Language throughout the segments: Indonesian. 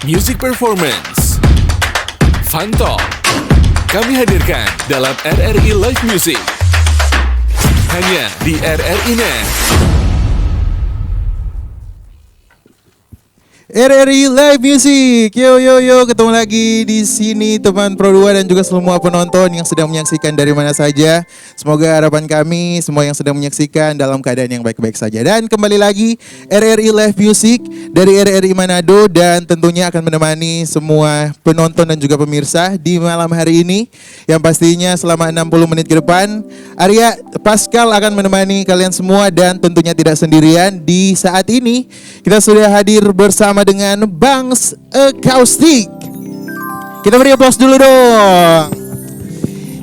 Music Performance, Fun Talk, kami hadirkan dalam RRI Live Music. Hanya di RRI Net. RRI Live Music, yo, ketemu lagi di sini teman Pro 2 dan juga semua penonton yang sedang menyaksikan dari mana saja. Semoga harapan kami semua yang sedang menyaksikan dalam keadaan yang baik-baik saja. Dan kembali lagi RRI Live Music dari RRI Manado dan tentunya akan menemani semua penonton dan juga pemirsa di malam hari ini. Yang pastinya selama 60 menit ke depan Arya Pascal akan menemani kalian semua dan tentunya tidak sendirian. Di saat ini kita sudah hadir bersama dengan Bangs Acoustic. Kita beri aplaus dulu dong.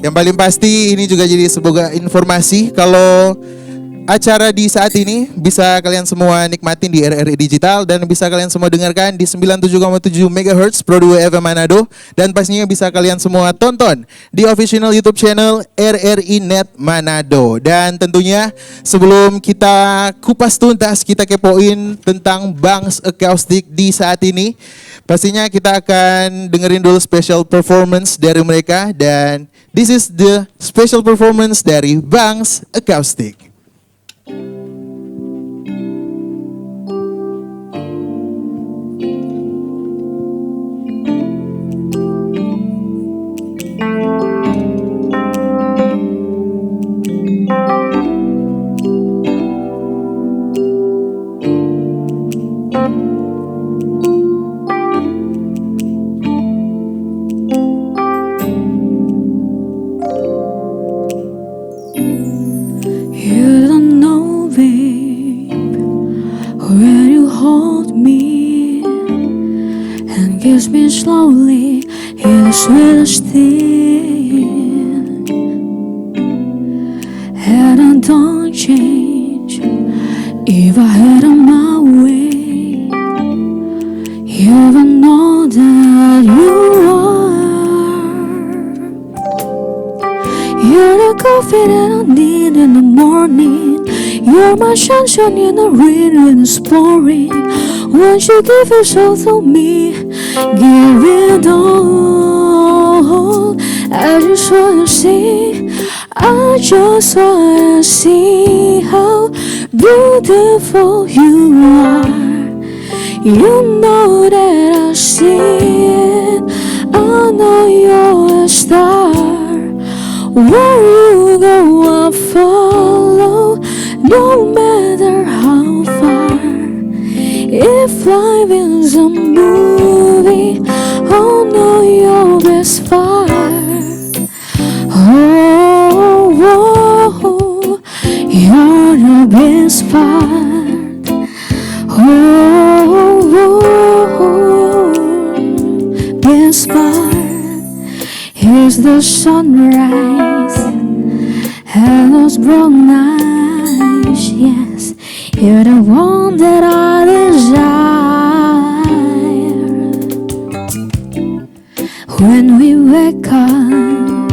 Yang paling pasti ini juga jadi sebuah informasi kalau acara di saat ini bisa kalian semua nikmatin di RRI Digital dan bisa kalian semua dengarkan di 97,7 MHz Pro 2 FM Manado dan pastinya bisa kalian semua tonton di official YouTube channel RRI Net Manado. Dan tentunya sebelum kita kupas tuntas, kita kepoin tentang Bangs Acoustic di saat ini. Pastinya kita akan dengerin dulu special performance dari mereka dan this is the special performance dari Bangs Acoustic. Kiss me slowly, you're the sweetest thing. And I don't change if I had on my way. You will know that you are. You're the coffee that I need in the morning. You're my sunshine in the rain when it's pouring. Won't you give yourself to me? Give it all. I just wanna see, I just wanna see how beautiful you are. You know that I see it, I know you're a star. Where you go I follow, no matter how far. If life is a movie, oh no, you're best far. Oh, you're the best part. Oh, best part. Here's the sunrise and those brown eyes, yes. You're the one that I desire. When we wake up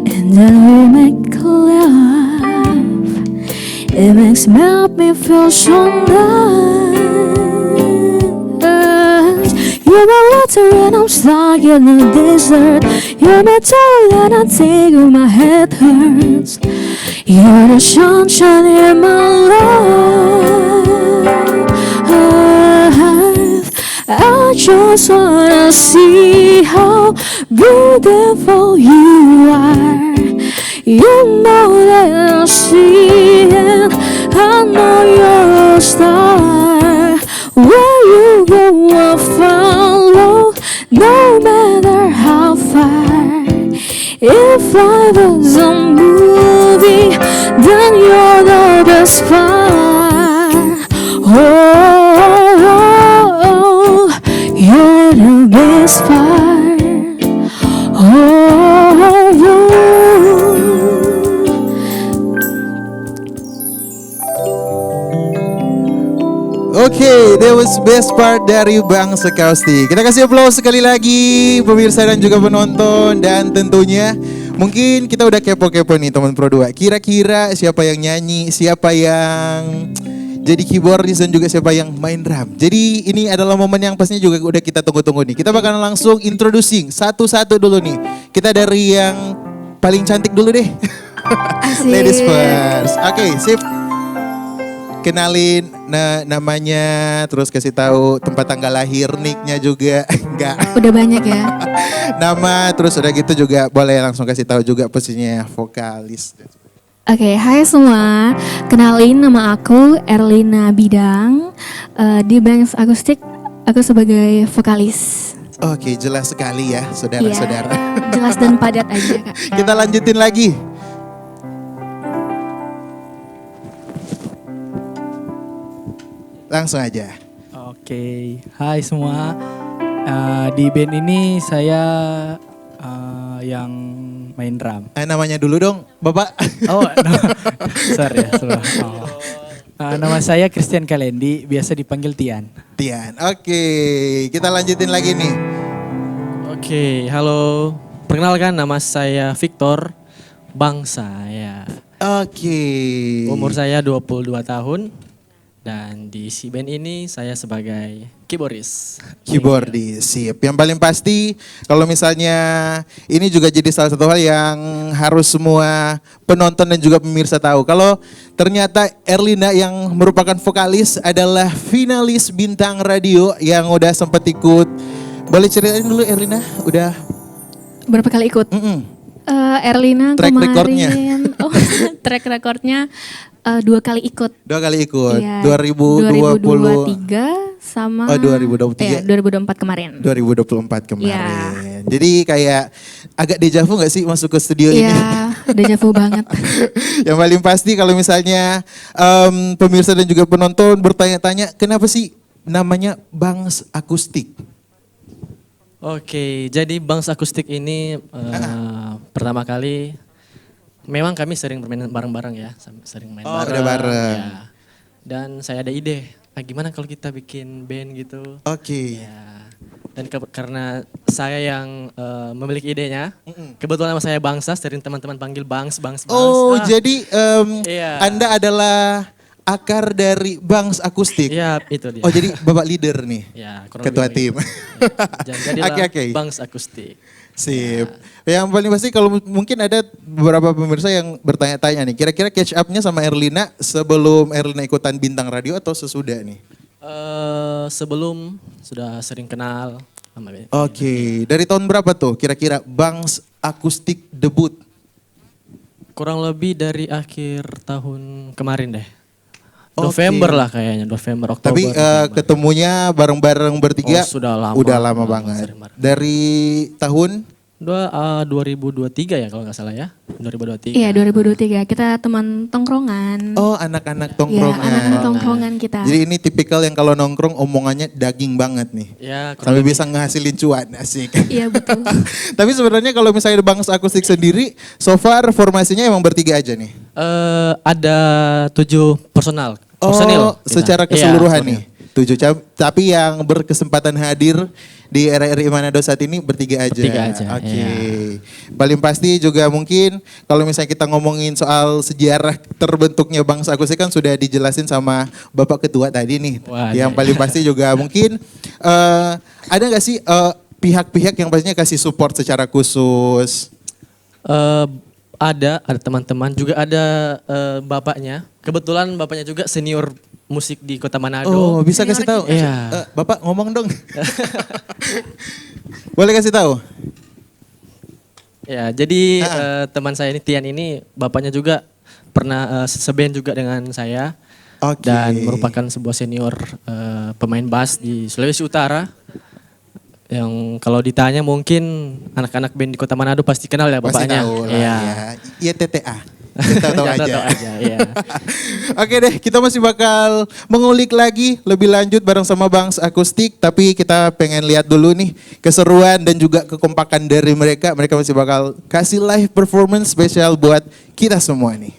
and then we make love, it makes me feel so nice. You're my water and I'm stuck in the desert. You're my towel and I take when my head hurts. You're the sunshine in my life. I just wanna see how beautiful you are. You know that I see it, I know you're a star. Where you go I follow, no matter how far. If life was a movie, then you're the best part. Oh, you're the best part. Oh, Oke, that was best part dari Bangs Acoustic. Kita kasih aplaus sekali lagi pemirsa dan juga penonton. Dan tentunya mungkin kita udah kepo-kepo nih teman Pro 2. Kira-kira siapa yang nyanyi, siapa yang jadi keyboardis dan juga siapa yang main drum. Jadi ini adalah momen yang pastinya juga udah kita tunggu-tunggu nih. Kita bakalan langsung introducing satu-satu dulu nih. Kita dari yang paling cantik dulu deh. Asik. Ladies first. Oke, sip. Kenalin namanya, terus kasih tahu tempat tanggal lahir, nicknya juga. Enggak. Udah banyak ya. Nama, terus udah gitu juga boleh langsung kasih tahu juga posisinya vokalis. Oke, hai semua. Kenalin, nama aku Erlina Bidang. Di Bangs Akustik, aku sebagai vokalis. Oke, jelas sekali ya, saudara-saudara. Iya, jelas dan padat aja, Kak. Kita lanjutin lagi. Langsung aja. Oke, hai semua. Di band ini saya yang main drum. Namanya dulu dong, Bapak. Oh, sorry ya. Nama saya Christian Kalendi, biasa dipanggil Tian. Tian. Oke, kita lanjutin lagi nih. Oke, halo. Perkenalkan, nama saya Victor Bangsa ya. Oke. Umur saya 22 tahun. Dan di si band ini saya sebagai keyboardis. Keyboardis, sip. Yang paling pasti kalau misalnya ini juga jadi salah satu hal yang harus semua penonton dan juga pemirsa tahu. Kalau ternyata Erlina yang merupakan vokalis adalah finalis bintang radio yang udah sempat ikut. Boleh ceritain dulu Erlina, udah Berapa kali ikut? Erlina Track kemarin. recordnya. Oh, track recordnya 2 kali ikut. 2 kali ikut. Iya, 2020 2023 sama 2023. 2024 kemarin. 2024 kemarin. Iya. Jadi kayak agak dejavu gak sih masuk ke studio ini? Iya, dejavu banget. Yang paling pasti kalau misalnya pemirsa dan juga penonton bertanya-tanya kenapa sih namanya Bangs Akustik? Oke, jadi Bangs Akustik ini pertama kali memang kami sering bermain bareng-bareng ya, sering main bareng. Udah bareng. Ya. Dan saya ada ide, gimana kalau kita bikin band gitu? Oke. Ya. Dan karena saya yang memiliki idenya, kebetulan nama saya Bangsa, sering teman-teman panggil Bangs. Oh, Ah, jadi iya. Anda adalah akar dari Bangs Akustik. Iya, itu dia. Oh, jadi Bapak leader nih. Ya, kurang Ketua lebih tim. Ya. Jadilah Oke. Bangs Akustik. Sip. Yang paling pasti kalau mungkin ada beberapa pemirsa yang bertanya-tanya nih, kira-kira catch up-nya sama Erlina sebelum Erlina ikutan bintang radio atau sesudah nih? Sebelum sudah sering kenal sama band. Oke, dari tahun berapa tuh kira-kira Bangs Akustik debut? Kurang lebih dari akhir tahun kemarin deh. Oke. November lah kayaknya, November, Oktober. Tapi November. ketemunya bareng-bareng bertiga Oh, sudah lama. udah lama Lama, banget. sering bareng. Dari tahun 2023 ya kalau nggak salah ya. 2023. Iya, 2023. Kita teman tongkrongan. oh anak-anak Iya, tongkrongan. anak-anak tongkrongan kita. Jadi ini tipikal yang kalau nongkrong omongannya daging banget nih. Ya, kurang Sampai lebih. bisa ngehasilin cuan, asik. Iya, betul. Tapi sebenarnya kalau misalnya Bangs Akustik sendiri, so far formasinya emang bertiga aja nih. Ada 7 personal. Oh, kita. secara Iya, keseluruhan personil. nih. 7 tapi yang berkesempatan hadir di RRI Manado saat ini bertiga aja. Bertiga aja, Oke. iya. Paling pasti juga mungkin kalau misalnya kita ngomongin soal sejarah terbentuknya Bangs Akustik kan sudah dijelasin sama Bapak Ketua tadi nih. Wah, yang iya. paling pasti juga mungkin ada nggak sih pihak-pihak yang pastinya kasih support secara khusus? Ada teman-teman, juga ada bapaknya. Kebetulan bapaknya juga senior musik di Kota Manado. Oh, bisa kasih tahu? Iya. Bapak ngomong dong. Boleh kasih tahu? Ya, jadi teman saya ini Tian ini bapaknya juga pernah seband juga dengan saya. Oke. Dan merupakan sebuah senior pemain bass di Sulawesi Utara. Yang kalau ditanya mungkin anak-anak band di Kota Manado pasti kenal ya Pasti bapaknya. tahu lah Iya. ya. Iya TTA. Kita tahu Ya, aja. tahu aja, iya. Oke deh, kita masih bakal mengulik lagi lebih lanjut bareng sama Bangs Akustik. Tapi kita pengen lihat dulu nih keseruan dan juga kekompakan dari mereka. Mereka masih bakal kasih live performance spesial buat kita semua nih.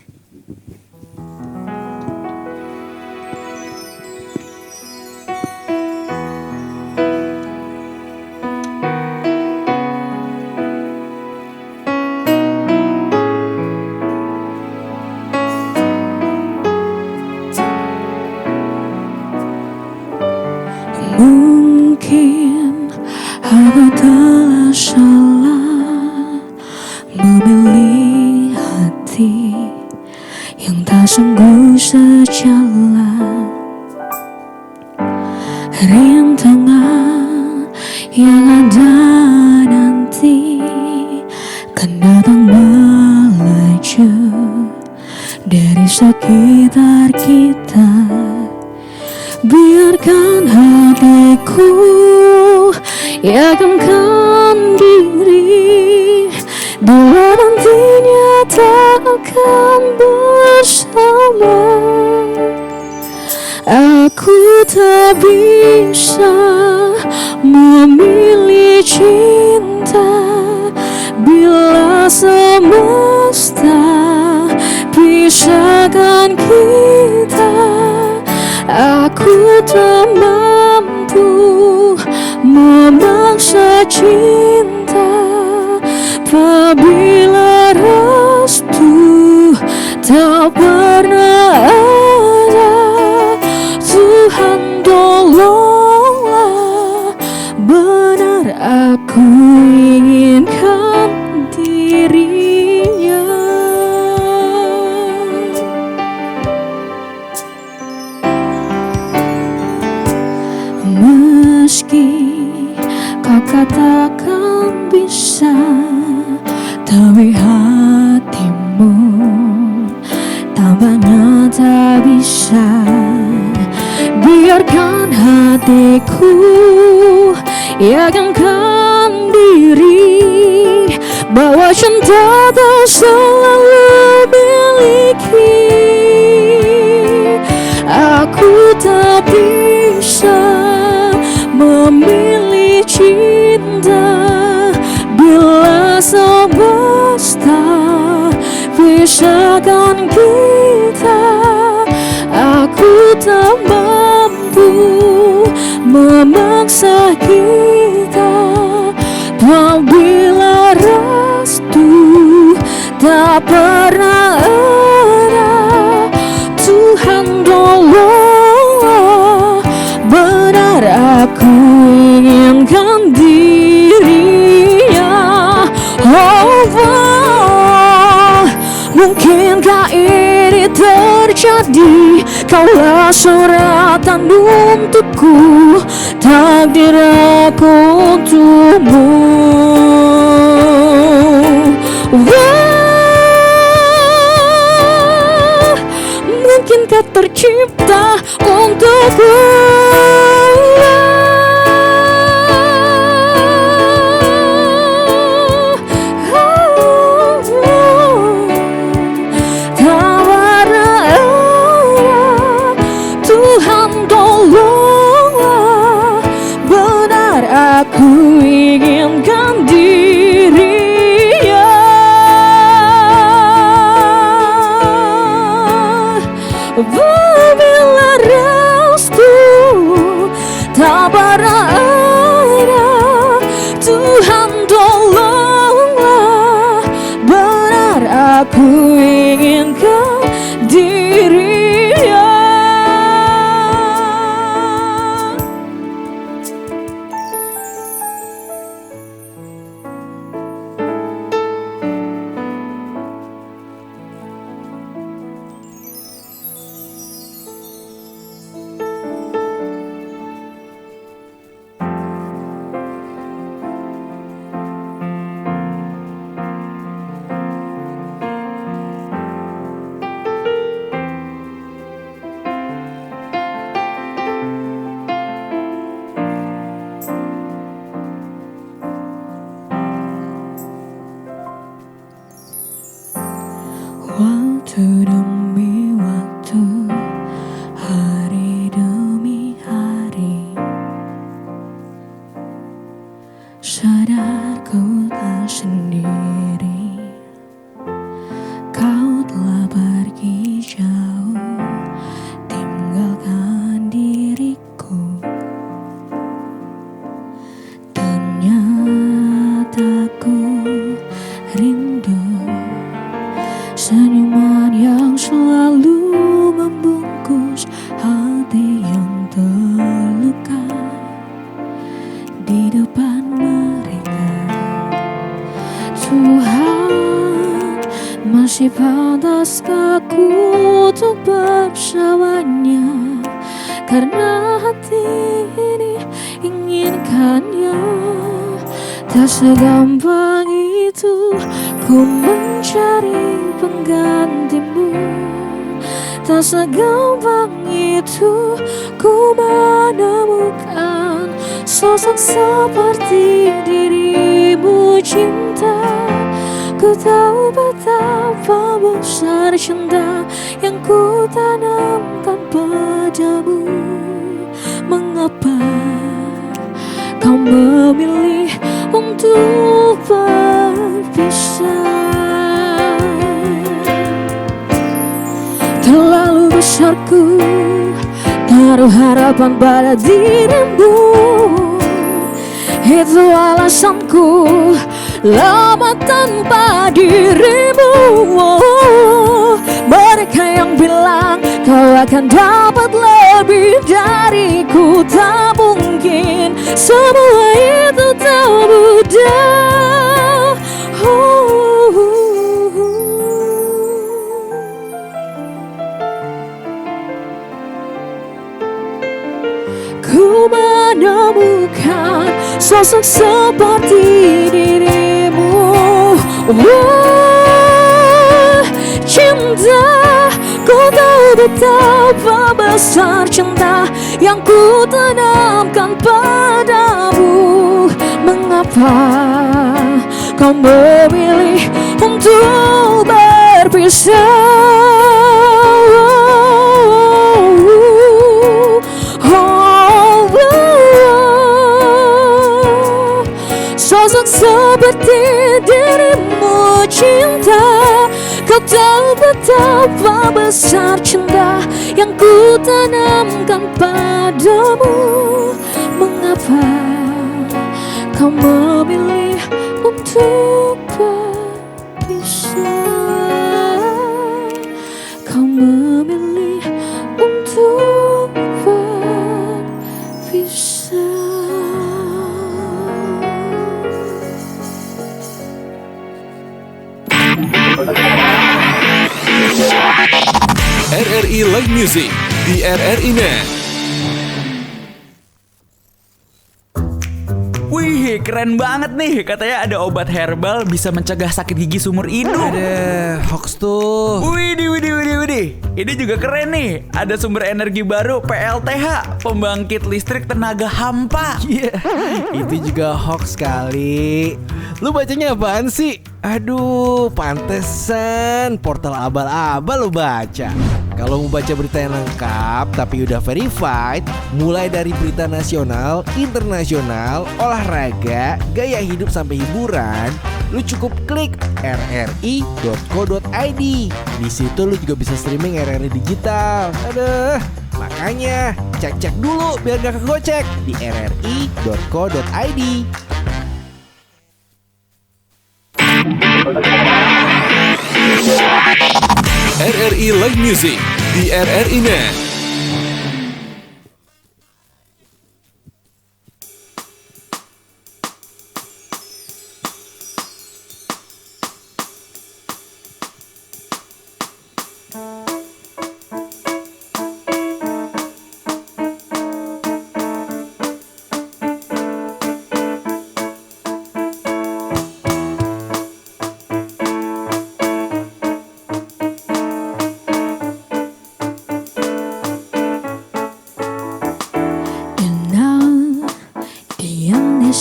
Mungkin aku telah salah memilih hati yang tak sungguh sejalan. Rintangan yang ada nanti kan datang melaju dari sekitar kita. Biarkan hatiku yakinkan diri, bila nantinya tak akan bersama. Aku tak bisa memilih cinta bila semesta pisahkan kita. Aku tak mampu memaksa cinta apabila restu tak pernah ada. Tuhan tolonglah, benar aku inginkan dirinya. Meski kau katakan bisa, tapi hatimu tampaknya tak bisa. Biarkan hatiku yakinkan diri bahwa cinta tak selalu miliki. Aku tak bisa memilih cinta bila semesta pisahkan kita. Aku tak mampu memaksa kita apabila restu tak pernah ada. Tuhan tolonglah, benar aku inginkan dirinya. Oh, mungkinkah ini terjadi? Kaulah suratan untukku, takdir aku untukmu. Wah, mungkinkah tercipta untukku? Aku inginkan dirinya. Apabila restu tak pernah ada, Tuhan tolonglah, benar aku inginkan dirinya. Waktu demi waktu, hari demi hari, sadar ku tak sendiri. Kau telah pergi jauh, tinggalkan diriku. Ternyata ku rindu senyuman yang selalu membungkus hati yang terluka. di depan mereka. Tuhan, masih pantaskah aku untuk bersamanya, karena hati ini inginkannya. Tak segampang itu ku mencari penggantimu, tak segampang itu ku menemukan sosok seperti dirimu. Cinta, ku tahu betapa besar cinta yang ku tanamkan padamu. Mengapa kau memilih untuk berpisah? Terlalu besar ku taruh harapan pada dirimu, itu alasanku lama tanpa dirimu. Mereka yang bilang kau akan dapat lebih dariku, tak mungkin, semua itu tak mudah. Ku menemukan sosok seperti dirimu. Cinta, ku tahu betapa besar cinta yang ku tanamkan padamu. Mengapa kau memilih untuk berpisah? Sosok seperti dirimu, cinta, kau tahu betapa besar cinta yang ku tanamkan padamu. Mengapa kau memilih untuk berpisah? Kau memilih untuk berpisah. RRI Live Music di RRI Net. Wih, keren banget nih. Katanya ada obat herbal bisa mencegah sakit gigi seumur hidup. Ada hoax tuh. Widih. Ini juga keren nih. Ada sumber energi baru PLTH, pembangkit listrik tenaga hampa. Iya, itu juga hoax kali. Lu bacanya apaan sih? Aduh, pantesan portal abal-abal lu baca. Kalau mau baca berita yang lengkap tapi udah verified, mulai dari berita nasional, internasional, olahraga, gaya hidup sampai hiburan, lu cukup klik rri.co.id. Di situ lu juga bisa streaming RRI digital. Aduh, makanya cek-cek dulu biar gak kegocek di rri.co.id. RRI Live Music di RRI Net.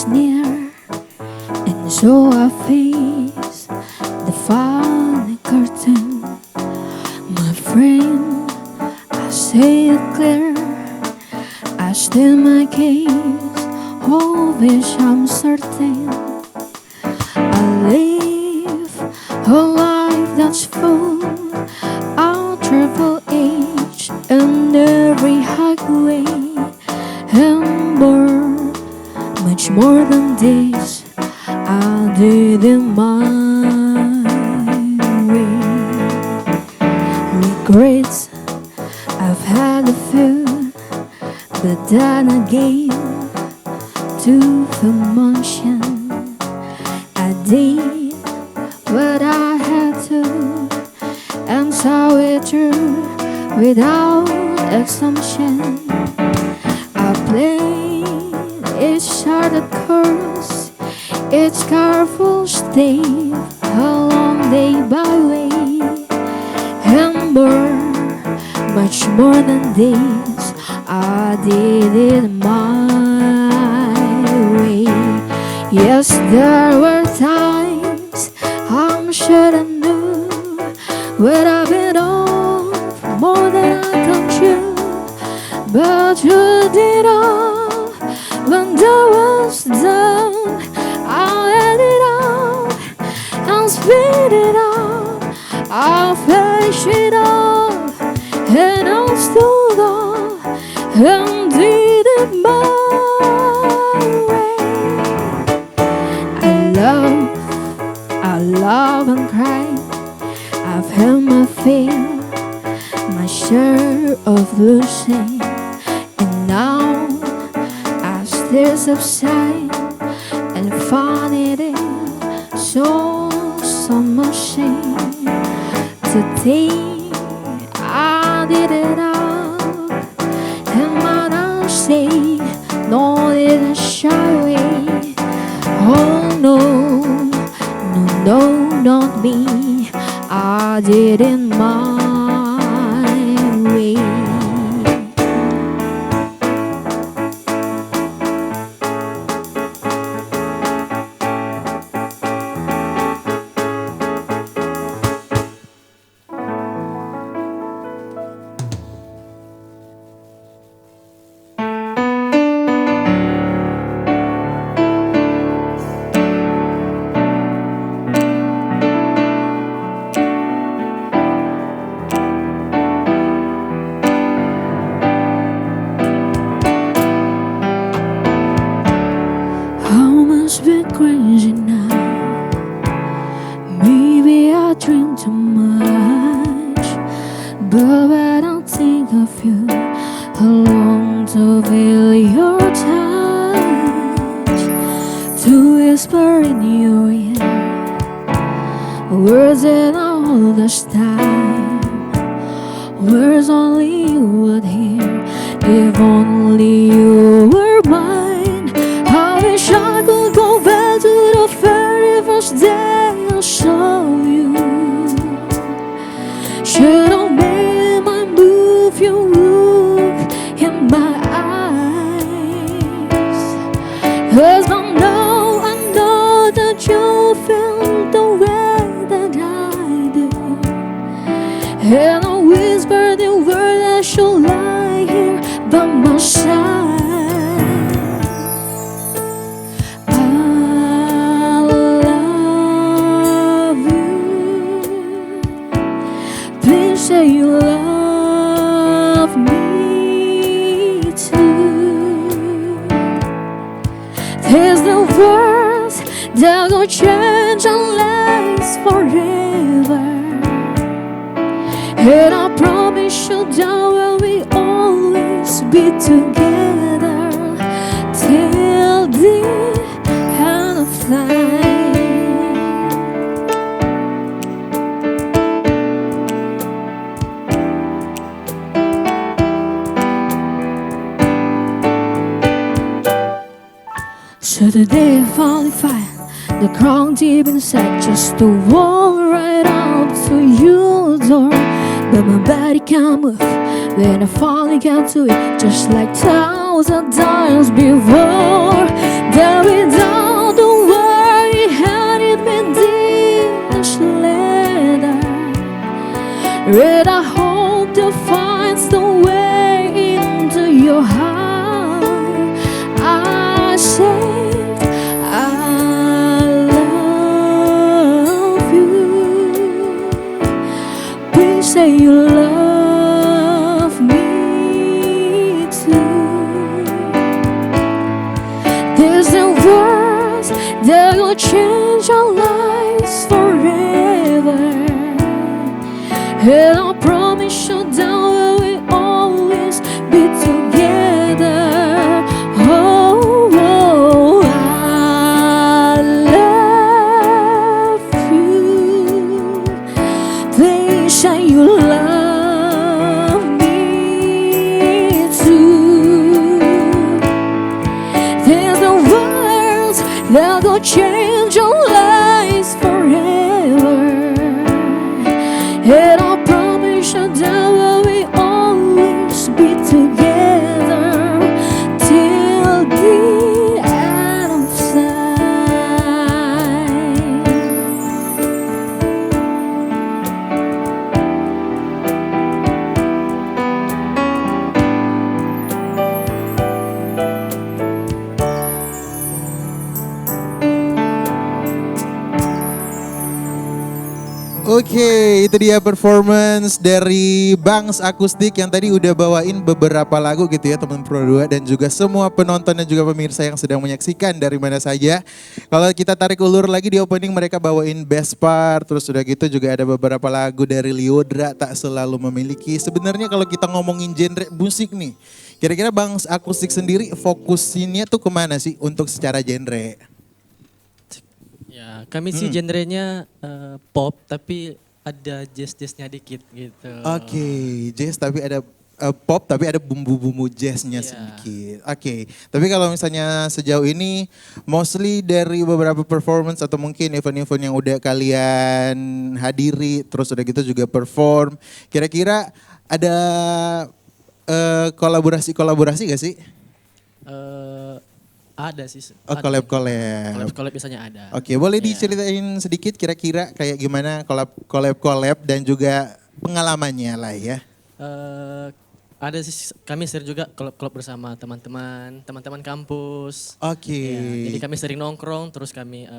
Near, and so I face the final curtain. My friend, I say it clear, I state my case, of which I'm certain. I live a life that's full, I'll travel each and every highway and burn much more than this I did in my way. Regrets, I've had a few, but then again, to feel motion. I did what I had to and saw it through without assumption. I played each charted course, each careful step along day by way, and more, much more than this, I did it my way. Yes, there were times I'm sure I knew what I've been on more than I can chew, but you did all when that was done. I let it out and spit it out. I face it all and I stood up and did it my way. I love and cry. I've had my fill, my share of losing, and now I still subside and find it so much shame. Today I did it all, and what I say, no, didn't shy away. Oh no, not me. I did it my way. Must be crazy now. Maybe I drink too much, but when I think of you, I long to feel your touch, to whisper in your ear words that I hold this time, words only you would hear if only you were mine. I wish I could go back to the very first day I saw you. Should I make my move, you look in my eyes, 'cause I know that you feel the way that I do, and I whisper the word that should lie here by my side. Say you love me too. There's the words that will change our lives forever, and I promise you that we'll always be together till the end of time. So today I finally find the crown deep inside, just to walk right up to your door. But my body can't move when I finally get to it, just like 1,000 times before. That without the word you had it been this letter, and I hope to find the way into your heart. I say say you love me too. There's the words that will change our lives forever, and I promise you that we'll always be together. Oh, oh, These the words that will change your lives forever. And I promise you that we will always be together till the end of time. Oke, itu dia performance dari Bangs Akustik yang tadi udah bawain beberapa lagu gitu ya teman Pro 2 dan juga semua penonton dan juga pemirsa yang sedang menyaksikan dari mana saja. Kalau kita tarik ulur lagi di opening mereka bawain Best Part, terus udah gitu juga ada beberapa lagu dari Lyodra, Tak Selalu Memiliki. Sebenarnya kalau kita ngomongin genre musik nih, kira-kira Bangs Akustik sendiri fokusinnya tuh kemana sih untuk secara genre? Ya, kami sih genrenya pop tapi ada jazz-jazznya dikit gitu. Oke, jazz tapi ada pop tapi ada bumbu-bumbu jazznya Iya. sedikit. Oke, tapi kalau misalnya sejauh ini mostly dari beberapa performance atau mungkin event-event yang udah kalian hadiri terus udah gitu juga perform, kira-kira ada kolaborasi gak sih? Ada sih. Oh, ada. collab-collab. Collab biasanya ada. Oke, boleh Iya. diceritain sedikit kira-kira kayak gimana collab dan juga pengalamannya lah ya. Ada sih, kami sering juga collab bersama teman-teman kampus. Oke. Ya, jadi kami sering nongkrong, terus kami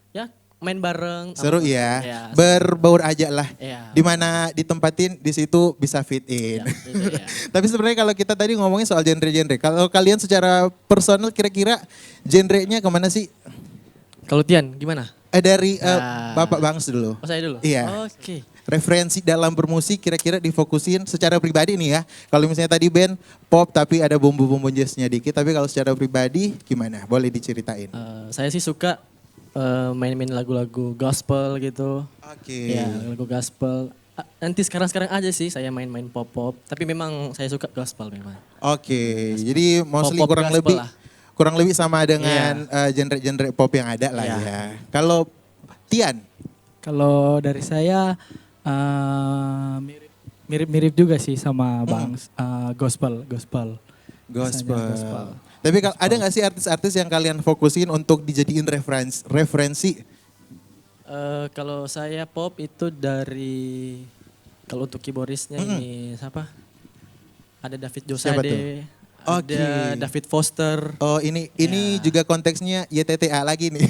ya main bareng. Seru sama- ya, Ya, berbaur aja lah. Iya. Dimana ditempatin di situ bisa fit in. Ya, itu ya. Tapi sebenarnya kalau kita tadi ngomongin soal genre-genre, kalau kalian secara personal kira-kira genrenya kemana sih? Kalau Tian gimana? Dari Nah. Bapak Bangs dulu. Oh saya dulu? Iya. Oke. Referensi dalam bermusik kira-kira difokusin secara pribadi nih ya. Kalau misalnya tadi band pop tapi ada bumbu-bumbu jazznya dikit, tapi kalau secara pribadi gimana? Boleh diceritain. Saya sih suka main-main lagu-lagu gospel gitu. Oke. Ya, lagu gospel. Nanti sekarang aja sih saya main-main pop-pop. Tapi memang saya suka gospel memang. Oke, jadi mostly Pop-pop kurang gospel lebih lah. kurang lebih sama dengan genre-genre pop yang ada lah Iya. ya. Kalau Tian, Kalau dari saya mirip-mirip juga sih sama Bangs, gospel. gospel. Misalnya gospel. Tapi ada nggak sih artis-artis yang kalian fokusin untuk dijadiin referensi? Kalau saya pop itu dari, kalau untuk keyboardisnya ini siapa? Ada David Siapa tuh? Josade, Oke. ada David Foster. Oh ini Ya. juga konteksnya YTTA lagi nih.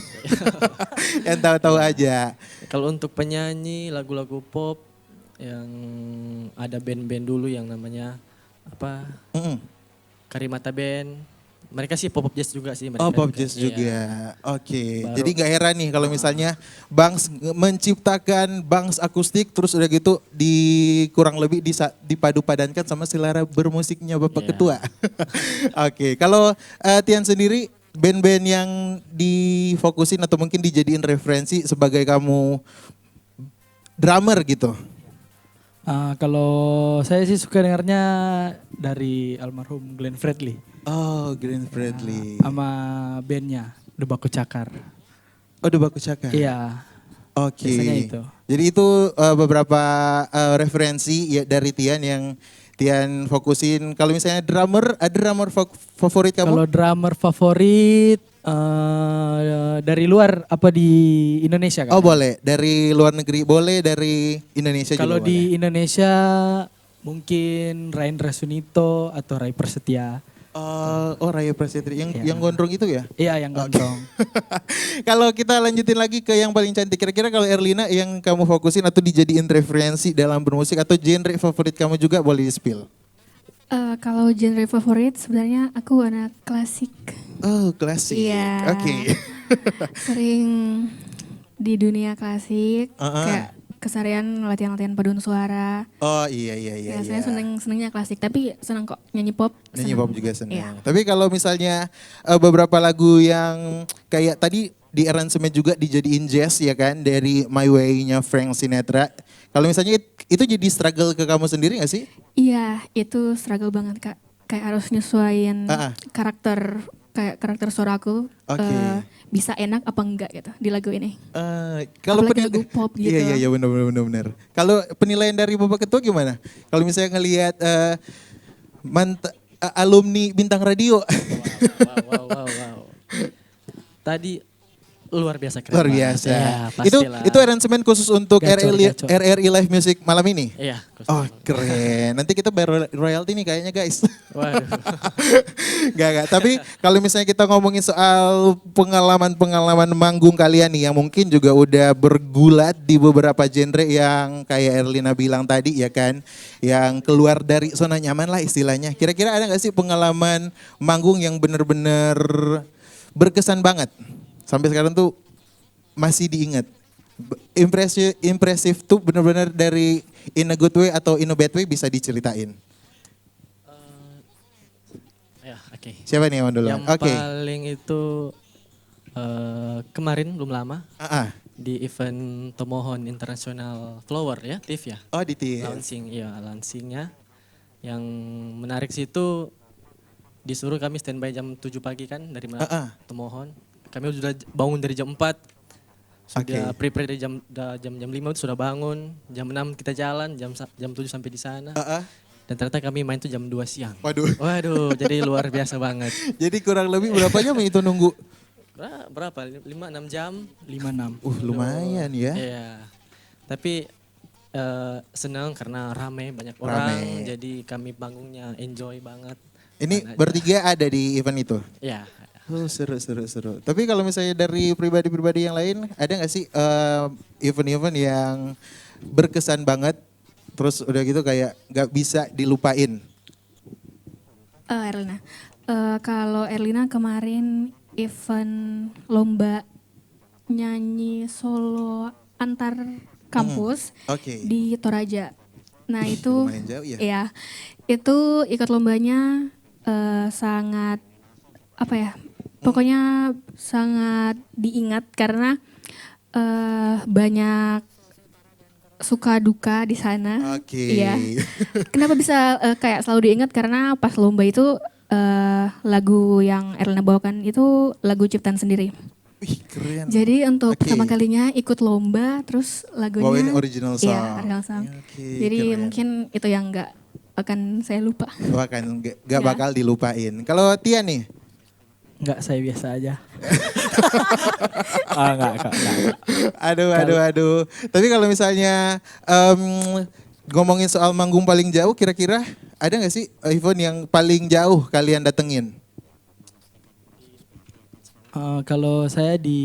Yang tahu-tahu aja. Kalau untuk penyanyi lagu-lagu pop yang ada band-band dulu yang namanya apa? Mm-mm. Karimata Band. Mereka sih pop jazz juga sih. Oh mereka pop juga. jazz Iya. juga. Oke. Baru- Jadi nggak heran nih kalau misalnya Bangs menciptakan Bangs Akustik terus udah gitu kurang lebih dipadu-padankan sama selera bermusiknya Bapak Iya. Ketua. Oke. Kalau Tian sendiri band-band yang difokusin atau mungkin dijadiin referensi sebagai kamu drummer gitu. Kalau saya sih suka dengarnya dari almarhum Glenn Fredly Oh, Glenn Fredly. sama bandnya The Baku Cakar. Oh, The Baku Cakar. Iya, Oke. biasanya itu. Jadi itu beberapa referensi ya dari Tian yang Tian fokusin. Kalau misalnya drummer, ada drummer favorit kamu? Kalau drummer favorit dari luar apa di Indonesia kan? Oh boleh, dari luar negeri boleh, dari Indonesia Kalau juga boleh. di Indonesia mungkin Ryan Rasunito atau Ray Prasetya. Raya Prasetya yang Iya. gondrong itu ya? Iya yang gondrong. Kalau kita lanjutin lagi ke yang paling cantik, kira-kira kalau Erlina yang kamu fokusin atau dijadiin referensi dalam bermusik atau genre favorit kamu juga boleh di-spill? Kalau genre favorit sebenarnya aku anak klasik. Oh klasik, Iya. oke. Sering di dunia klasik, Uh-uh. kayak keseharian latihan-latihan paduan suara. Oh iya. Ya, saya senengnya klasik, tapi senang kok nyanyi pop. Nyanyi seneng. pop juga senang. Iya. Tapi kalau misalnya beberapa lagu yang kayak tadi di aransemen juga dijadiin jazz ya kan dari My Way-nya Frank Sinatra. Kalau misalnya itu jadi struggle ke kamu sendiri gak sih? Iya, itu struggle banget Kak. Kayak harus nyesuaiin Ah, ah. karakter kayak karakter suara aku Oke. bisa enak apa enggak gitu di lagu ini. Kalau Apalagi lagu pop gitu. Iya benar. Kalau penilaian dari Bapak Ketua gimana? Kalau misalnya ngelihat alumni bintang radio. Wow. Tadi luar biasa keren. Luar banget. biasa. Ya, pastilah. itu aransemen khusus untuk Gacor. RRI Live Music malam ini. Iya. Oh keren. Nanti kita bayar royalti nih kayaknya guys. Waduh. Gak. Tapi kalau misalnya kita ngomongin soal pengalaman manggung kalian nih yang mungkin juga udah bergulat di beberapa genre yang kayak Erlina bilang tadi ya kan. Yang keluar dari zona nyaman lah istilahnya. Kira-kira ada gak sih pengalaman manggung yang bener-bener berkesan banget? Sampai sekarang tuh masih diingat. Impresif tuh bener-bener dari in a good way atau in a bad way bisa diceritain. Ya, oke. Siapa nih yang mau duluan? Yang Oke. paling itu kemarin belum lama di event Tomohon International Flower ya, TIFF ya. Oh di TIFF. Launchingnya. Yang menarik situ disuruh kami standby jam 7 pagi kan dari Tomohon. Kami sudah bangun dari jam 4. Sudah prepare dari jam 5 itu sudah bangun. Jam 6 kita jalan, jam 7 sampai di sana. Dan ternyata kami main tuh jam 2 siang. Waduh, jadi luar biasa banget. Jadi kurang lebih berapa jam itu nunggu? Berapa? 5-6 jam? 5-6. Lumayan ya. Iya. Tapi senang karena banyak orang. Jadi kami bangunnya enjoy banget. Ini bertiga ada di event itu? Iya. Oh seru. Tapi kalau misalnya dari pribadi-pribadi yang lain, ada gak sih event-event yang berkesan banget, terus udah gitu kayak gak bisa dilupain? Erlina. Kalau Erlina kemarin event lomba nyanyi solo antar kampus di Toraja. Nah itu, lumayan jauh ya? Iya, itu ikut lombanya sangat pokoknya sangat diingat karena banyak suka duka di sana. Iya. Kenapa bisa kayak selalu diingat karena pas lomba itu lagu yang Erlina bawakan itu lagu ciptaan sendiri. Wih keren. Jadi untuk pertama kalinya ikut lomba terus lagunya bawain original song. Iya, original song. Jadi keren. Mungkin itu yang gak akan saya lupa. Gak bakal dilupain. Kalau Tia nih? Enggak, saya biasa aja. Enggak. Aduh. Tapi kalau misalnya ngomongin soal manggung paling jauh, kira-kira ada gak sih event yang paling jauh kalian datengin? Kalau saya di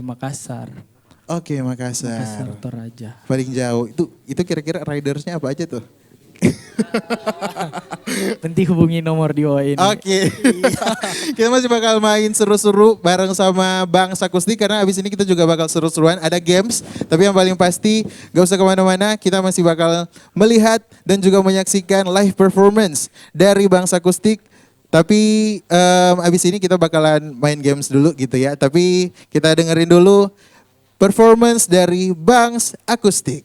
Makassar. Oke, Makassar. Toraja. Paling jauh. Itu kira-kira ridersnya apa aja tuh? Nanti hubungi nomor di bawah ini. Oke. Kita masih bakal main seru-seru bareng sama Bang Sakustik karena abis ini kita juga bakal seru-seruan. Ada games, tapi yang paling pasti gak usah kemana-mana. Kita masih bakal melihat dan juga menyaksikan live performance dari Bang Sakustik. Tapi abis ini kita bakalan main games dulu gitu ya. Tapi kita dengerin dulu performance dari Bang Akustik.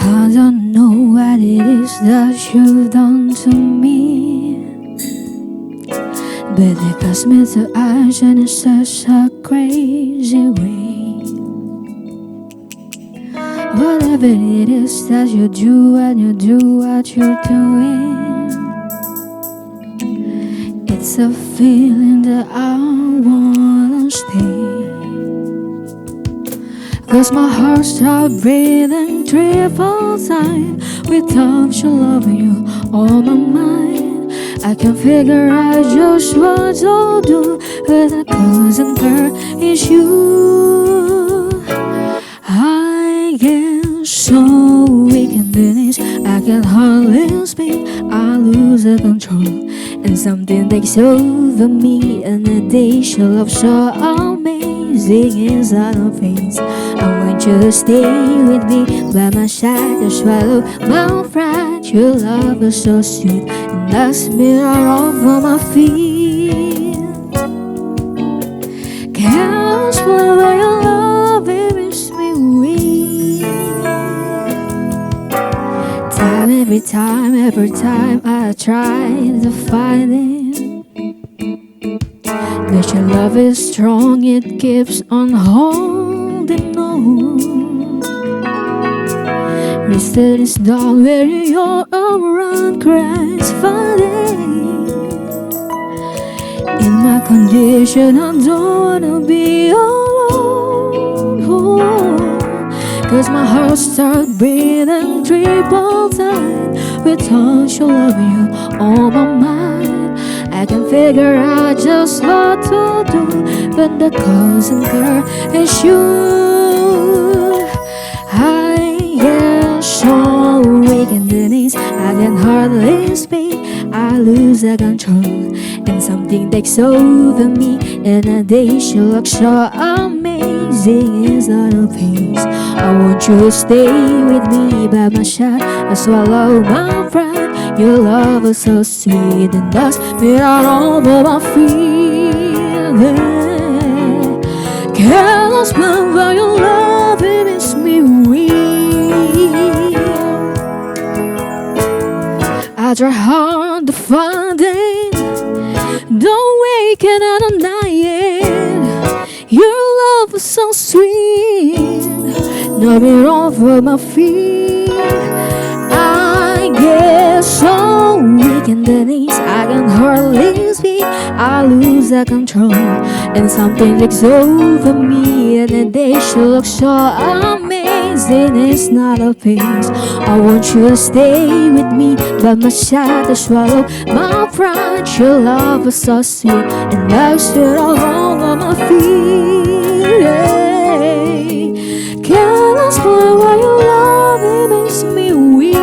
I don't know what it is that you've done to me, but it caused me to act in such a crazy way. Whatever it is that you do and you do what you're doing, it's a feeling that I wanna stay. 'Cause my heart stopped breathing triple time without you loving you on my mind. I can't figure out just what to do, 'cause the cousin girl is you. I get so weak in the knees, I can hardly speak, I lose the control, and something takes over me, and the day she love so amazing inside her face. I want you to stay with me by my side, to swallow my pride. Your love is so sweet, and knocks me right off of my feet. Can't explain why your love it makes me weak. Every time I try to find it, that your love is strong, it keeps on holding on. Rested is down where your around cries fighting. In my condition, I don't wanna be alone. Cause my heart starts beating triple time without your love, you on my mind. I can figure out just what to do when the cousin girl is you. I get so weak in the knees, I can hardly speak. I lose the control and something takes over me. And a day she looks so amazing. It's not a pace. I want you to stay with me by my side. I swallow my pride. Your love is so sweet and does me out all of my feelings. Can't explain why your love it makes me weak. I try hard to find it, don't wake and I don't deny it. Your love is so sweet, nothing wrong for my feet. I get so weak in the knees, I can hardly speak. I lose the control and something takes over me. And the day she looks so amazing. It's not a pace. I want you to stay with me by my side to swallow my pride. Your love is so sweet and I should all over my feet. Can't explain why your love it makes me weak.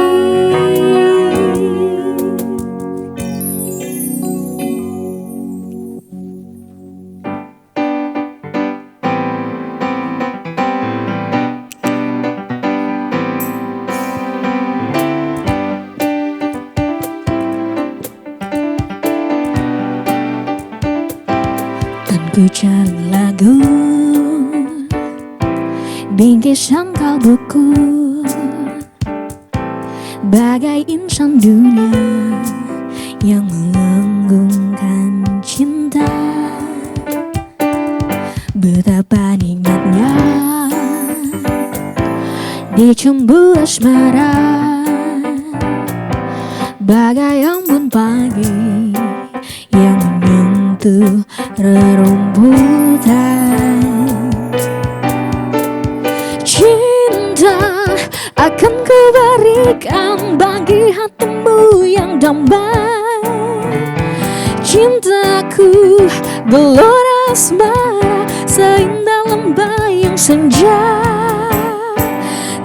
Ku cari lagu bingkisan kalbuku, bagai insan dunia yang melanggungkan cinta. Betapa nikmatnya dicumbu asmara, bagai embun pagi yang menyentuh rerumputan. Cinta akan kuberikan bagi hatimu yang damai. Cintaku gelora asmara seindah lembayung senja.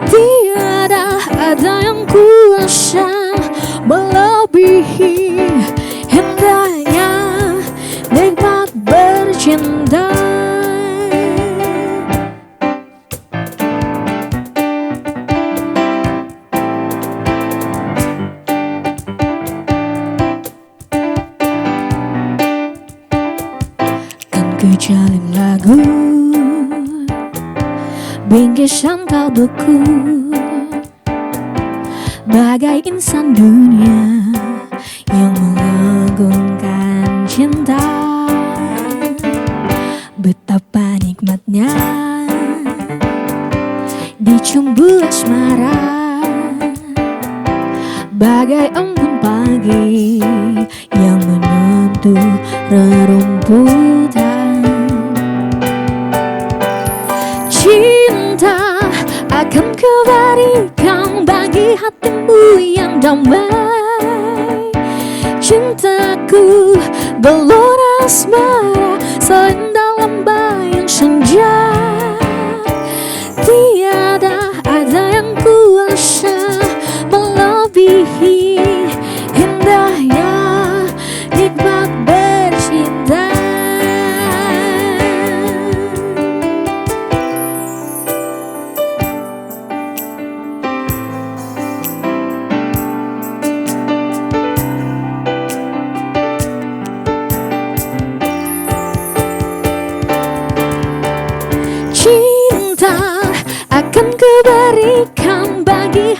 Tiada ada yang kuasa melebihi indahnya nikmat bercinta. Kan ku jalin lagu bingkisan kalbuku, bagai insan dunia yang mengagungkan cinta. Betapa nikmatnya dicumbu asmara, bagai embun pagi yang menyentuh rerumputan. Cinta akan kuberikan bagi hatimu yang damai. Cintaku gelora asmara seindah lembayung senja. Tiada ada yang kuasa melebihi indahnya nikmat bercinta.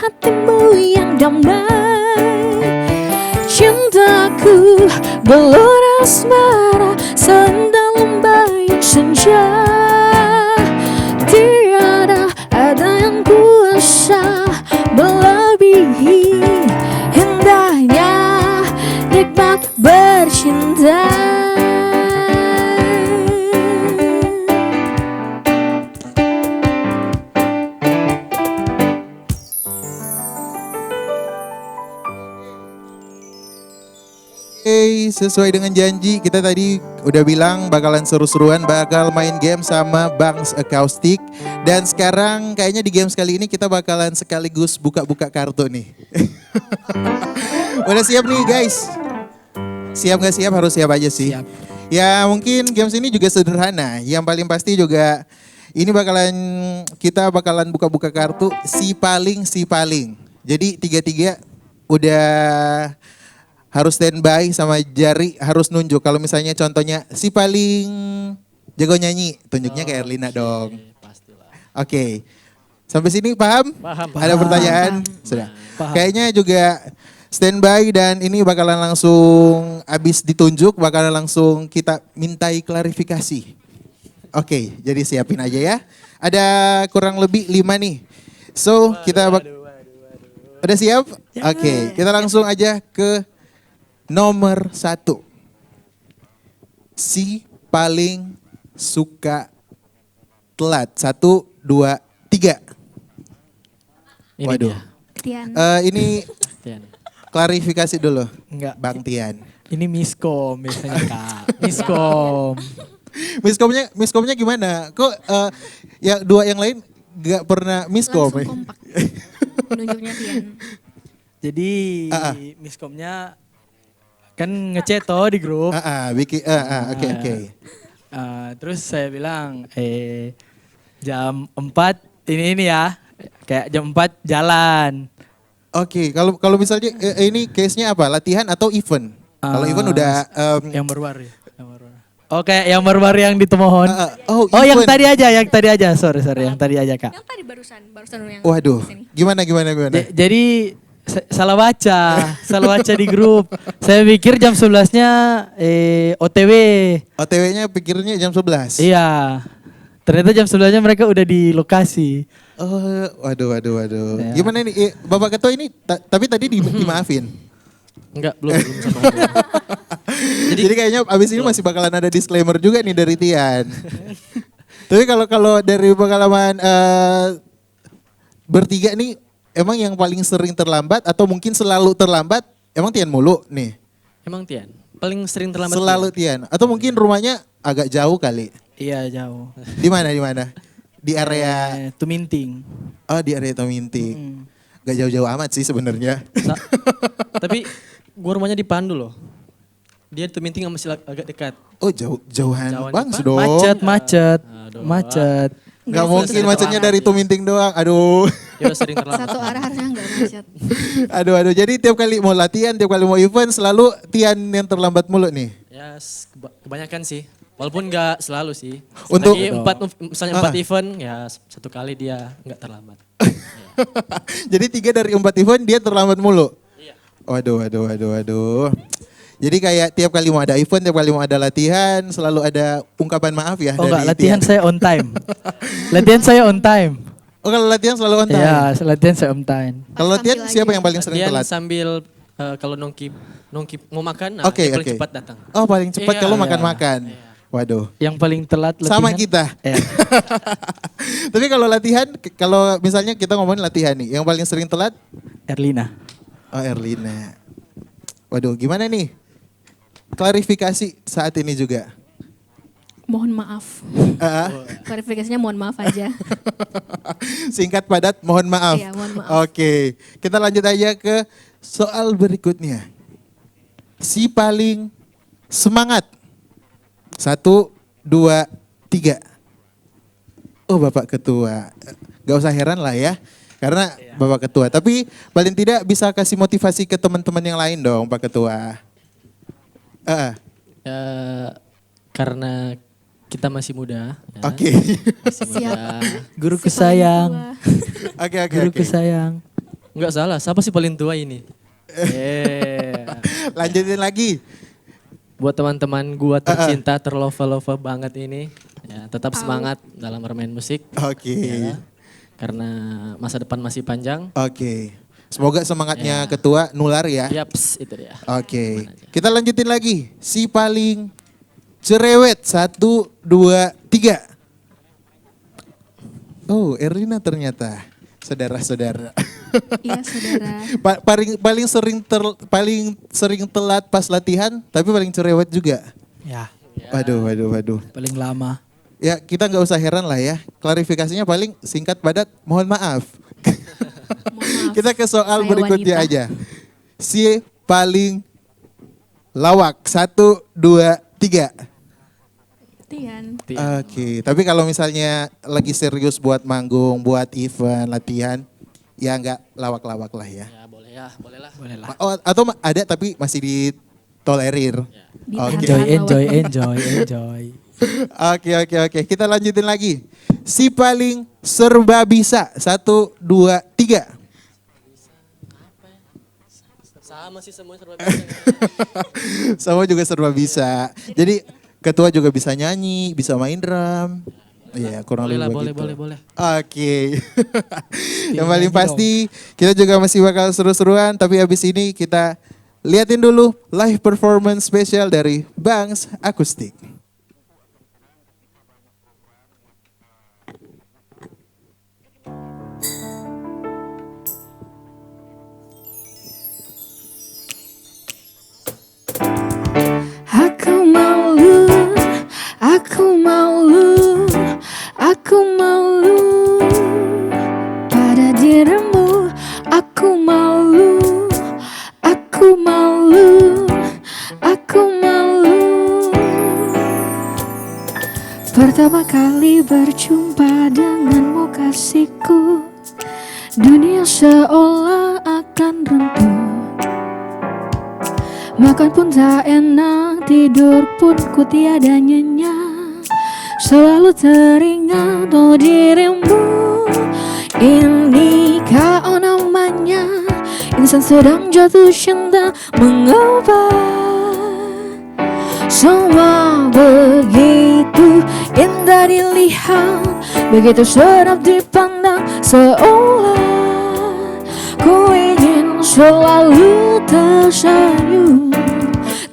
hatimu yang damai. Cintaku gelora asmara sedalam bayang senja. Tiada ada yang kuasa melebihi indahnya nikmat bercinta. Oke, sesuai dengan janji kita tadi udah bilang bakalan seru-seruan, bakal main game sama Bangs Acoustic. Dan sekarang kayaknya di games kali ini kita bakalan sekaligus buka-buka kartu nih. Udah siap nih guys? Siap gak siap? Harus siap aja sih. Siap. Ya mungkin games ini juga sederhana. Yang paling pasti juga ini kita bakalan buka-buka kartu si paling. Jadi tiga-tiga udah harus standby sama jari harus nunjuk. Kalau misalnya contohnya si paling jago nyanyi, tunjuknya ke Erlina dong. Pastilah. Oke. Sampai sini paham? Paham. Ada pertanyaan? Sudah. Paham. Kayaknya juga standby dan ini bakalan langsung abis ditunjuk, bakalan langsung kita mintai klarifikasi. Oke, jadi siapin aja ya. Ada kurang lebih 5 nih. So, kita udah siap? Oke, kita langsung aja ke nomor 1. Si paling suka telat. 1, 2, 3. Ini Waduh. dia. Tian. Ini Tian. klarifikasi dulu. Enggak. Bang Tian. Ini miskom biasanya Kak. Miskom. Miskomnya gimana? Kok ya dua yang lain gak pernah miskom? Langsung kompak. Nunjuknya Tian. Jadi miskomnya kan ngechat toh di grup. Oke. Terus saya bilang jam 4 ini ya. Kayak jam 4 jalan. Oke, kalau misalnya ini case-nya apa? Latihan atau event? Kalau event udah yang baru-baru ya. Oke, yang baru-baru yang di Temohon. oh, yang event. tadi aja. Sorry, yang tadi aja Kak. Yang tadi barusan yang Waduh, kesini. gimana? Jadi salah baca di grup. Saya pikir jam 11-nya OTW. OTW-nya pikirnya jam 11. Iya. Ternyata jam 11-nya mereka udah di lokasi. Oh, waduh. Ya. Gimana nih Bapak Ketua ini tapi tadi dimaafin. Enggak, belum sama. Jadi kayaknya abis ini masih bakalan ada disclaimer juga nih dari Tian. Tapi kalau dari pengalaman bertiga nih, emang yang paling sering terlambat atau mungkin selalu terlambat, emang Tian mulu nih? Emang Tian, paling sering terlambat. Selalu Tian. Atau mungkin rumahnya agak jauh kali? Iya, jauh. Di mana? Di area Tuminting. Oh, di area Tuminting. Gak jauh-jauh amat sih sebenarnya. Tapi gua rumahnya di Pandu loh. Dia tuh minting masih agak dekat. Oh, jauhan Jauhan bang, Pak. sudah. Macet. Gak mungkin macetnya dari Tuminting doang. Aduh. Dia udah sering terlambat. Satu arah harusnya nggak macet. Aduh. Jadi tiap kali mau latihan, tiap kali mau event selalu Tian yang terlambat mulu nih. Ya kebanyakan sih. Walaupun nggak selalu sih. Untuk- Misalnya 4 event ya satu kali dia nggak terlambat. Jadi 3 dari 4 event dia terlambat mulu. Iya. Waduh. Jadi kayak tiap kali mau ada event, tiap kali mau ada latihan, selalu ada ungkapan maaf ya Oh dari enggak, latihan Tian. saya on time. Latihan saya on time. Oh kalau latihan selalu on time. Iya, latihan saya on time. Kalau latihan Tampil siapa aja. yang paling sering Dia telat? sambil kalau nongki mau makan, Oke, dia paling oke. cepat datang. Oh paling cepat Iya. kalau makan-makan. Waduh. Yang paling telat latihan. Sama kita. Iya. Tapi kalau latihan, kalau misalnya kita ngomongin latihan nih, yang paling sering telat? Erlina. Oh Erlina. Waduh gimana nih? Klarifikasi saat ini juga. Mohon maaf. Klarifikasinya mohon maaf aja. Singkat padat, mohon maaf. Iya, mohon maaf. Oke, kita lanjut aja ke soal berikutnya. Si paling semangat. 1, 2, 3. Oh Bapak Ketua, gak usah heran lah ya. Karena Bapak Ketua, tapi paling tidak bisa kasih motivasi ke teman-teman yang lain dong Pak Ketua. Ya, karena kita masih muda. Ya. Oke. Masih muda. Guruku Si paling sayang. tua. Oke. Guruku sayang. Enggak salah, siapa sih paling tua ini? Lanjutin lagi. Buat teman-teman gua tercinta, terlova-lova banget ini, ya tetap semangat dalam bermain musik. Oke. Ya, karena masa depan masih panjang. Oke. Semoga semangatnya ketua nular ya. Yaps, itu dia. Oke. Kita lanjutin lagi. Si paling cerewet 1, 2, 3. Oh, Erlina ternyata. Saudara-saudara. Iya saudara. Paling sering telat pas latihan, tapi paling cerewet juga. Ya, Waduh. paling lama. Ya kita nggak usah heran lah ya. Klarifikasinya paling singkat padat. Mohon maaf. Mohon maaf, Kita ke soal saya berikutnya wanita. aja. Si paling lawak 1, 2, 3. Tian. Oke, tapi kalau misalnya lagi serius buat manggung, buat event, latihan, ya nggak lawak-lawak lah ya. Ya boleh ya, boleh lah. Boleh lah. Oh, atau ada tapi masih ditolerir. Oke. Enjoy. Oke. Kita lanjutin lagi. Si paling serba bisa 1, 2, 3. Sama sih semuanya serba bisa. Sama juga serba bisa. Jadi ketua juga bisa nyanyi, bisa main drum. Iya, kurang Boleh lebih lah, begitu. boleh. Oke. Yang paling pasti kita juga masih bakal seru-seruan, tapi habis ini kita liatin dulu live performance spesial dari Bangs Akustik. Aku malu pada dirimu. Aku malu pertama kali berjumpa denganmu kasihku. Dunia seolah akan runtuh. Makan pun tak enak, tidur pun ku tiada nyenyak. Selalu teringat oh dirimu. Inikah namanya insan sedang jatuh cinta. Mengapa semua begitu indah dilihat, begitu sedap dipandang, seolah ku ingin selalu tersenyum.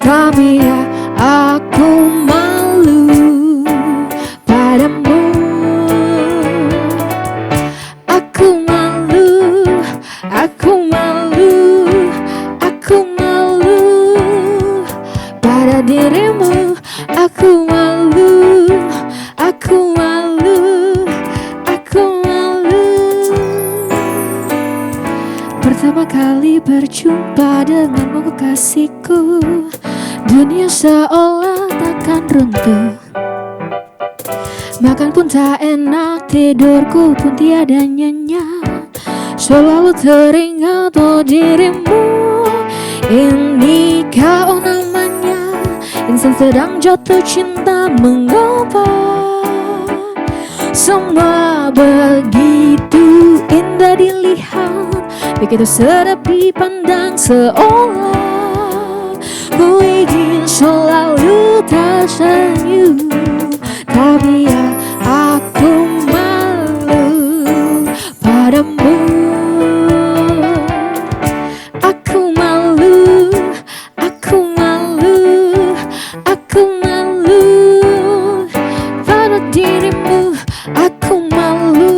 Tapi ya aku malu padamu. Aku malu pada dirimu. Aku malu. Pertama kali berjumpa denganmu kasihku. Dunia seolah takkan runtuh. Makan pun tak enak, tidurku pun tiada nyenyak. Selalu teringat oh dirimu. Inikah namanya insan sedang jatuh cinta. Mengapa semua begitu indah dilihat, begitu sedap dipandang, seolah ku ingin selalu tersenyum. Tapi ya aku malu padamu. Aku malu pada dirimu. Aku malu.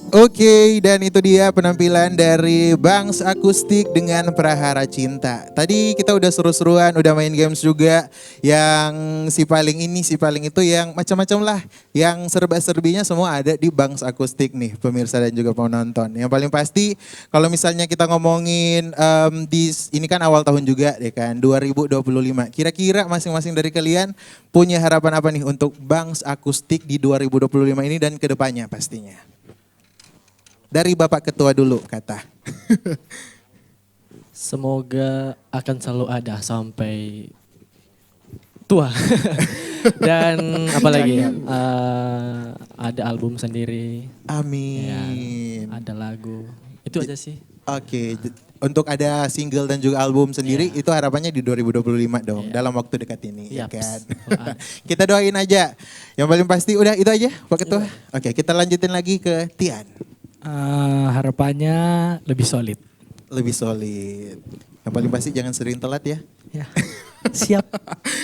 Oke, dan itu dia penampilan dari Bangs Akustik dengan Prahara Cinta. Tadi kita udah seru-seruan, udah main games juga. Yang si paling ini, si paling itu, yang macam-macam lah. Yang serba-serbinya semua ada di Bangs Akustik nih, pemirsa dan juga penonton. Yang paling pasti, kalau misalnya kita ngomongin ini kan awal tahun juga deh kan, 2025. Kira-kira masing-masing dari kalian punya harapan apa nih untuk Bangs Akustik di 2025 ini dan kedepannya pastinya? Dari Bapak Ketua dulu kata. Semoga akan selalu ada sampai tua. Dan apalagi ada album sendiri. Amin. Ya, ada lagu. Itu aja sih. Oke, untuk ada single dan juga album sendiri itu harapannya di 2025 dong, dalam waktu dekat ini, ya kan? Kita doain aja. Yang paling pasti udah itu aja, Pak Ketua. Oke, kita lanjutin lagi ke Tian. Harapannya lebih solid. Lebih solid. Yang paling pasti jangan sering telat ya. Ya. Siap.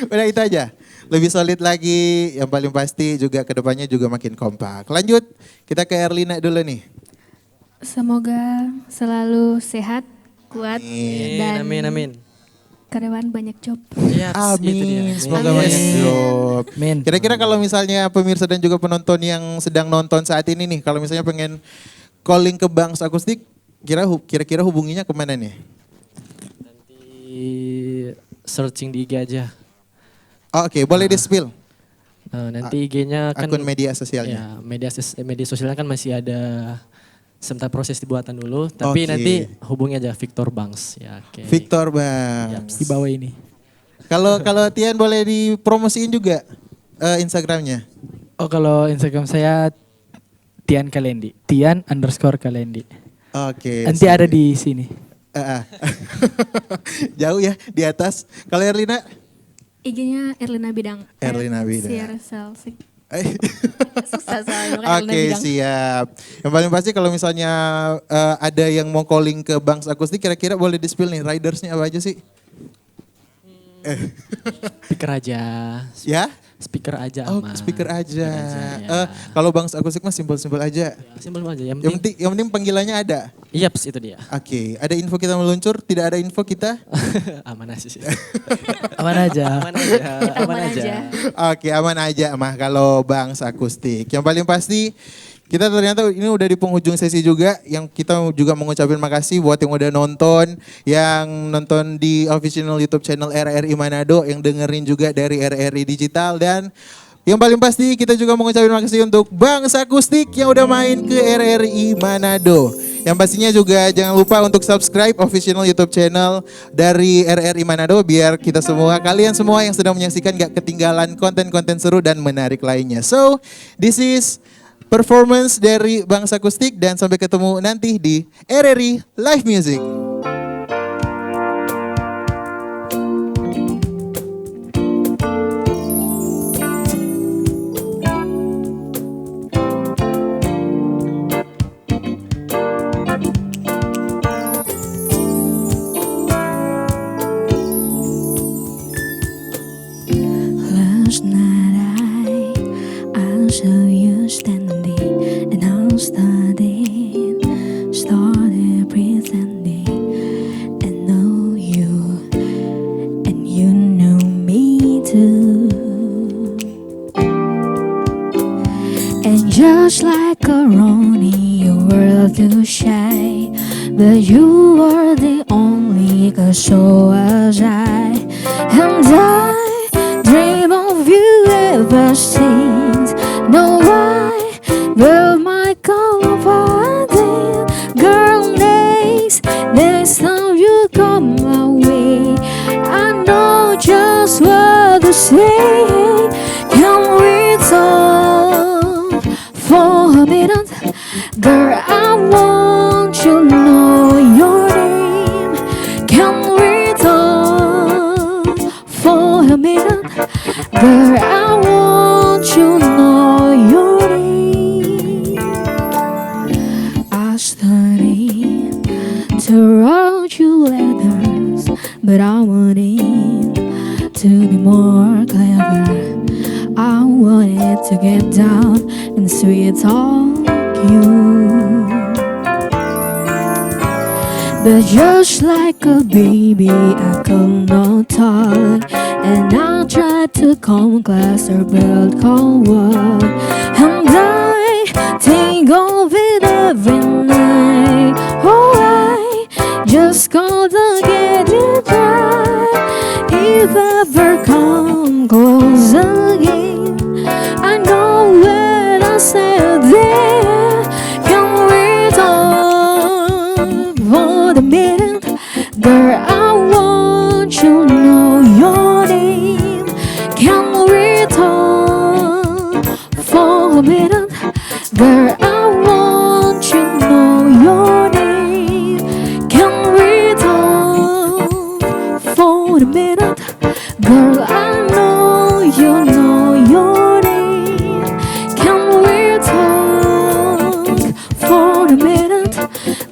Udah itu aja. Lebih solid lagi, yang paling pasti juga kedepannya juga makin kompak. Lanjut, kita ke Erlina dulu nih. Semoga selalu sehat, kuat, dan Amin. karyawan banyak job. Iya, itu dia. Amin. Semoga Amin. banyak job. Amin. Kira-kira kalau misalnya pemirsa dan juga penonton yang sedang nonton saat ini nih, kalau misalnya pengen calling ke Bangs Akustik, kira-kira hubunginya kemana nih? Nanti searching di IG aja. Oh, oke, boleh di-spill Nanti IG-nya kan akun media sosialnya. ya, media sosialnya kan masih ada sebentar proses dibuatan dulu, tapi Oke. nanti hubungi aja Victor Bangs ya. Oke. Victor Bangs. Di bawah ini. Kalau Tian boleh dipromosiin juga Instagramnya. Oh, kalau Instagram saya Tian Kalendi. Tian_Kalendi. Oke. Nanti ada di sini. Jauh ya di atas. Kalau Erlina? IG-nya Erlina Bidang. Erlina Bidang. Sierra Selsik. Susah soalnya makanya Erlina Oke, Bidang. siap. Yang paling pasti kalau misalnya ada yang mau calling ke Bangs Akustik, kira-kira boleh di-spill nih ridersnya apa aja sih? Speaker aja. Ya? Speaker aja Oh, aman. speaker aja. ya. Kalau Bangs Akustik mah simpel-simpel aja. Ya, simpel aja. Yang penting panggilannya ada. Yaps, itu dia. Oke, ada info kita meluncur, tidak ada info kita. Aman aja sih. Aman aja. Aman aja. Oke, aman aja mah kalau Bangs Akustik. Yang paling pasti kita ternyata ini udah di penghujung sesi juga, yang kita juga mengucapkan makasih buat yang udah nonton, yang nonton di official YouTube channel RRI Manado, yang dengerin juga dari RRI Digital, dan yang paling pasti kita juga mengucapkan makasih untuk Bangs Akustik yang udah main ke RRI Manado. Yang pastinya juga jangan lupa untuk subscribe official YouTube channel dari RRI Manado biar kita semua, kalian semua yang sedang menyaksikan gak ketinggalan konten-konten seru dan menarik lainnya. So, this is performance dari Bangs Akustik dan sampai ketemu nanti di RRI Live Music. Last night I saw you standing and I started pretending I know you and you know me too. And just like a Ronnie, you were too shy, but you were the only girl, so was I. And I dream of you ever since. No, I will my confiding girl next time you come my way. I know just what to say. Can we talk for a minute? Girl, I want you to know your name. Can we talk for a minute? Girl, I want you to know your name. I studied to write you letters, but I wanted to be more clever. I wanted to get down and sweet talk you. But just like a baby, I could not talk, and I tried to come closer, but can't walk. And I think of it every night. Oh, I just can't get it right. If ever come close again, I know when I said there. Can we talk for the minute? Girl,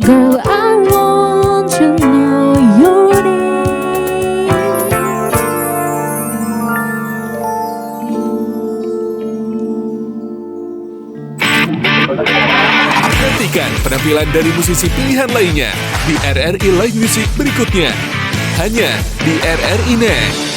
Girl, I want to know your name. Nantikan penampilan dari musisi pilihan lainnya di RRI Live Music berikutnya. Hanya di RRI Net.